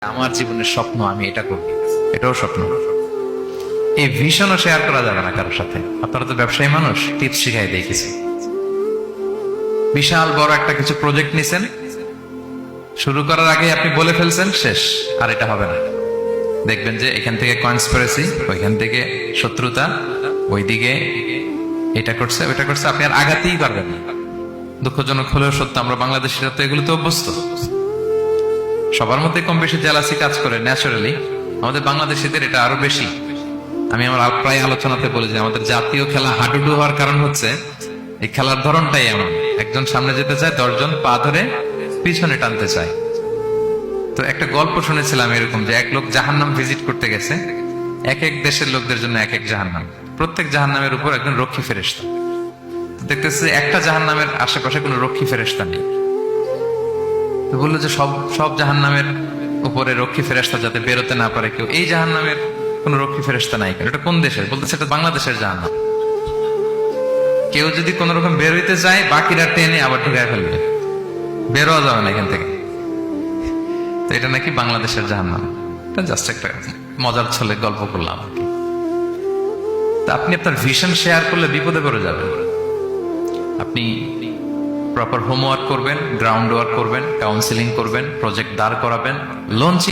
আমার জীবনের স্বপ্ন আমি এটা করব, এটাও স্বপ্ন। এই ভিশনও শেয়ার করা যাবে না কারোর সাথে। আপনারা তো ব্যবসায়ী মানুষ, টিপস শিখাই দিয়ে কিছু। বিশাল বড় একটা কিছু প্রজেক্ট নিছেন, শুরু করার আগে আপনি বলে ফেলছেন শেষ, আর এটা হবে না। দেখবেন যে এখান থেকে কনস্পিরেসি, ওইখান থেকে শত্রুতা, ওইদিকে এটা করছে ওইটা করছে, আপনি আর আগাতেই পারবেন না। দুঃখজনক হলেও সত্য, আমরা বাংলাদেশিরা তো এগুলো তো অভ্যস্ত। সবার মধ্যে কম বেশি জেলাসি কাজ করে ন্যাচারালি, আমাদের বাংলাদেশিদের এটা আরো বেশি। আমি আমার প্রায় আলোচনাতে বলি যে আমাদের জাতীয় খেলা হাডুডু হওয়ার কারণ হচ্ছে এই খেলার ধরনটাই এমন। একজন সামনে যেতে চায়, 10 জন পা ধরে পিছনে টানতে চায়। তো একটা গল্প শুনেছিলাম এরকম, যে এক লোক জাহান্নাম ভিজিট করতে গেছে। এক এক দেশের লোকদের জন্য এক এক জাহান্নাম, প্রত্যেক জাহান্নামের উপর একজন রক্ষী ফেরেশতা। দেখতেছে একটা জাহান্নামের আশেপাশে কোনো রক্ষী ফেরেশতা নেই। তো বললো যে সব জাহান্নামের উপরে রক্ষী ফেরেশতা যাতে বেরোতে না পারে কেউ, এই জাহান্নামের কোন রক্ষী ফেরেশতা নাই কেন? এটা কোন দেশের? বলতেছে এটা বাংলাদেশের জাহান্নাম। কেউ যদি কোন রকম বের হইতে চায়, বাকিরা টেনে আবার ঢুকায় ফেলবে, বেরোয়া যাবে না এখান থেকে। তো এটা নাকি বাংলাদেশের জাহান্নাম। এটা জাস্ট একটা মজার ছলে গল্প করলাম। তা আপনি আপনার ভিশন শেয়ার করলে বিপদে পড়ে যাবেন। আপনি প্রপার হোমওয়ার্ক করবেন, গ্রাউন্ড ওয়ার্ক করবেন, কাউন্সিলিং করবেন, প্রজেক্ট দাঁড় করাবেন, লঞ্চিং